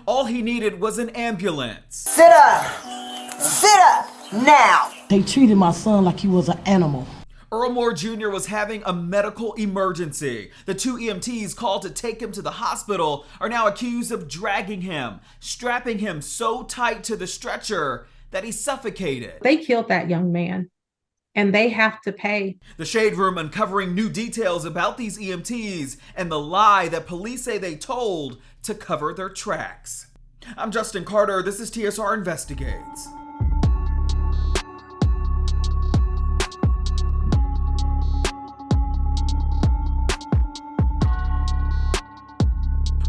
All he needed was an ambulance. Sit up! Sit up! Now! They treated my son like he was an animal. Earl Moore Jr. was having a medical emergency. The 2 EMTs called to take him to the hospital are now accused of dragging him, strapping him so tight to the stretcher that he suffocated. They killed that young man, and they have to pay. The Shade Room uncovering new details about these EMTs and the lie that police say they told to cover their tracks. I'm Justin Carter. This is TSR Investigates.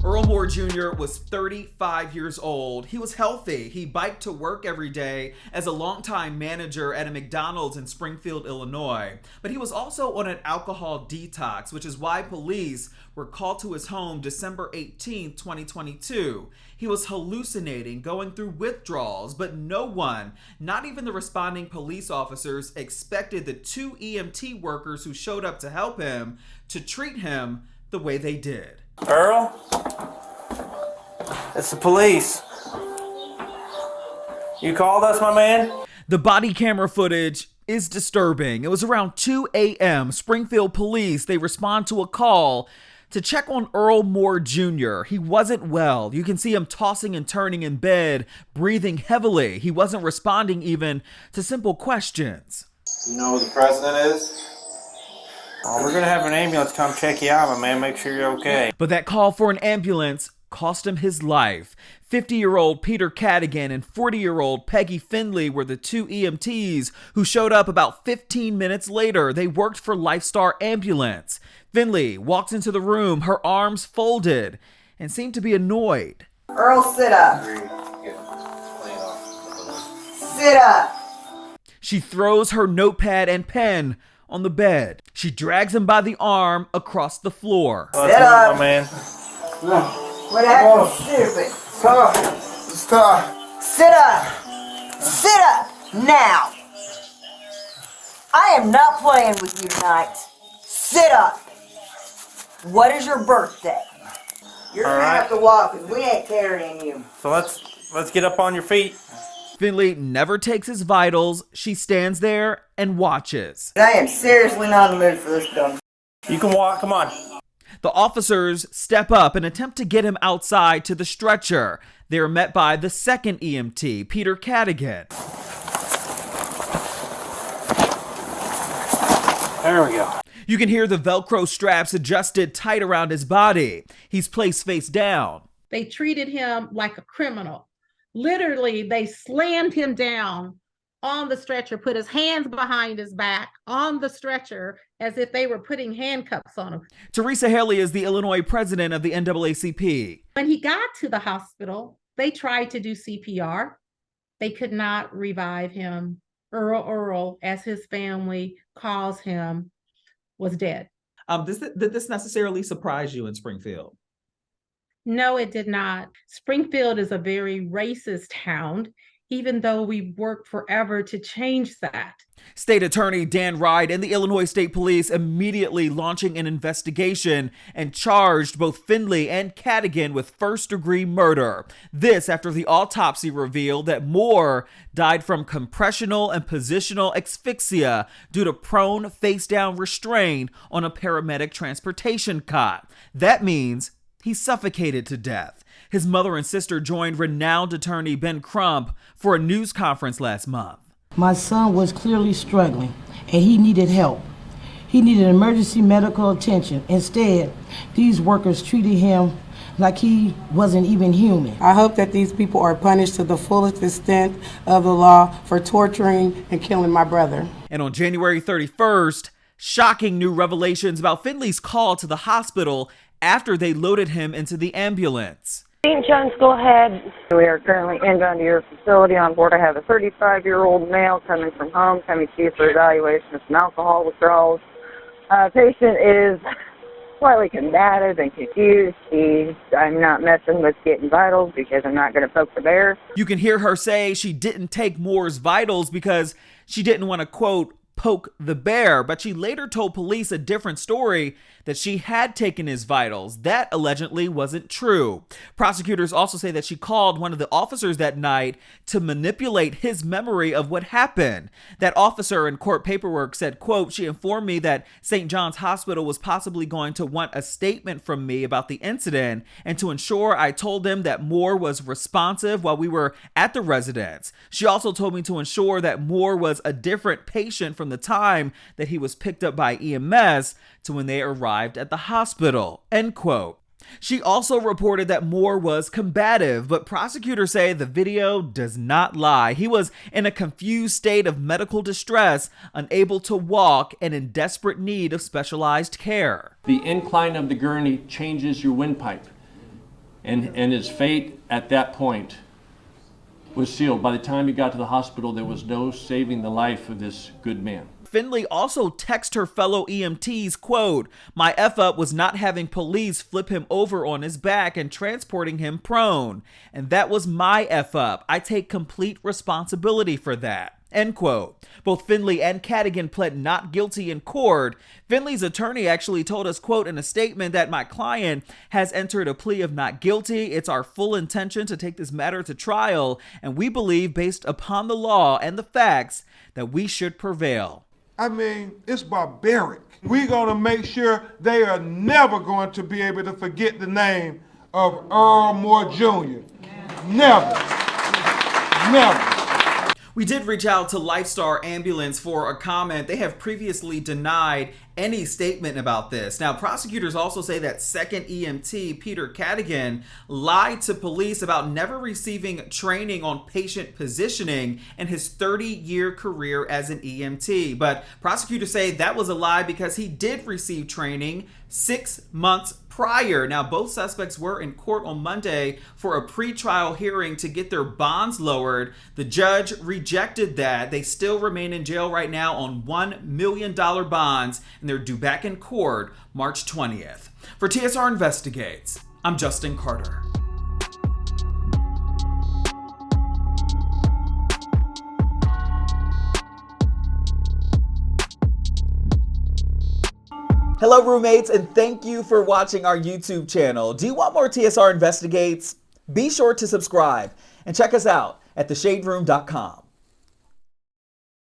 Earl Moore Jr. was 35 years old. He was healthy. He biked to work every day as a longtime manager at a McDonald's in Springfield, Illinois. But he was also on an alcohol detox, which is why police were called to his home December 18, 2022. He was hallucinating, going through withdrawals, but no one, not even the responding police officers, expected the 2 EMT workers who showed up to help him to treat him the way they did. Earl? It's the police. You called us, my man? The body camera footage is disturbing. It was around 2 a.m. Springfield police, they respond to a call to check on Earl Moore Jr. He wasn't well. You can see him tossing and turning in bed, breathing heavily. He wasn't responding even to simple questions. You know who the president is? Oh, we're gonna have an ambulance come check you out, my man. Make sure you're okay. But that call for an ambulance cost him his life. 50-year-old Peter Cadigan and 40-year-old Peggy Finley were the 2 EMTs who showed up about 15 minutes later. They worked for Lifestar Ambulance. Finley walked into the room, her arms folded, and seemed to be annoyed. Earl, sit up. Sit up. She throws her notepad and pen on the bed. She drags him by the arm across the floor. Sit up, my man. What happened, stupid? Stop. Sit up. Sit up. Now. I am not playing with you tonight. Sit up. What is your birthday? You're gonna have to walk because we ain't carrying you. So let's get up on your feet. Finley never takes his vitals. She stands there and watches. I am seriously not in the mood for this dumb. You can walk, come on. The officers step up and attempt to get him outside to the stretcher. They are met by the 2nd EMT, Peter Cadigan. There we go. You can hear the Velcro straps adjusted tight around his body. He's placed face down. They treated him like a criminal. Literally, they slammed him down on the stretcher, put his hands behind his back on the stretcher as if they were putting handcuffs on him. Teresa Haley is the Illinois president of the NAACP. When he got to the hospital, they tried to do CPR. They could not revive him. Earl, as his family calls him, was dead. Did this necessarily surprise you in Springfield? No, it did not. Springfield is a very racist town, even though we've worked forever to change that. State Attorney Dan Ride and the Illinois State Police immediately launching an investigation and charged both Finley and Cadigan with 1st-degree murder. This after the autopsy revealed that Moore died from compressional and positional asphyxia due to prone face-down restraint on a paramedic transportation cot. That means he suffocated to death. His mother and sister joined renowned attorney Ben Crump for a news conference last month. My son was clearly struggling, and he needed help. He needed emergency medical attention. Instead, these workers treated him like he wasn't even human. I hope that these people are punished to the fullest extent of the law for torturing and killing my brother. And on January 31st, shocking new revelations about Finley's call to the hospital after they loaded him into the ambulance. St. John's, go ahead. We are currently inbound to your facility. On board, I have a 35-year-old male coming from home, coming to you for evaluation of some alcohol withdrawals. Patient is slightly combative and confused. I'm not messing with getting vitals because I'm not going to poke the bear. You can hear her say she didn't take Moore's vitals because she didn't want to, quote, poke the bear, but she later told police a different story, that she had taken his vitals. That allegedly wasn't true. Prosecutors also say that she called one of the officers that night to manipulate his memory of what happened. That officer in court paperwork said, quote, she informed me that St. John's Hospital was possibly going to want a statement from me about the incident, and to ensure I told them that Moore was responsive while we were at the residence. She also told me to ensure that Moore was a different patient from the time that he was picked up by EMS to when they arrived at the hospital, end quote. She also reported that Moore was combative, but prosecutors say the video does not lie. He was in a confused state of medical distress, unable to walk, and in desperate need of specialized care. The incline of the gurney changes your windpipe, and his fate at that point was sealed. By the time he got to the hospital, there was no saving the life of this good man. Finley also texted her fellow EMTs, quote, my F-up was not having police flip him over on his back and transporting him prone. And that was my F-up. I take complete responsibility for that, end quote. Both Finley and Cadigan pled not guilty in court. Finley's attorney actually told us, quote, in a statement that my client has entered a plea of not guilty. It's our full intention to take this matter to trial, and we believe, based upon the law and the facts, that we should prevail. I mean, it's barbaric. We're going to make sure they are never going to be able to forget the name of Earl Moore Jr. Never. Never. We did reach out to Lifestar Ambulance for a comment. They have previously denied any statement about this. Now, prosecutors also say that second EMT, Peter Cadigan, lied to police about never receiving training on patient positioning in his 30-year career as an EMT. But prosecutors say that was a lie because he did receive training 6 months prior. Now, both suspects were in court on Monday for a pretrial hearing to get their bonds lowered. The judge rejected that. They still remain in jail right now on $1 million bonds, and they're due back in court March 20th. For TSR Investigates, I'm Justin Carter. Hello, roommates, and thank you for watching our YouTube channel. Do you want more TSR Investigates? Be sure to subscribe and check us out at theshaderoom.com.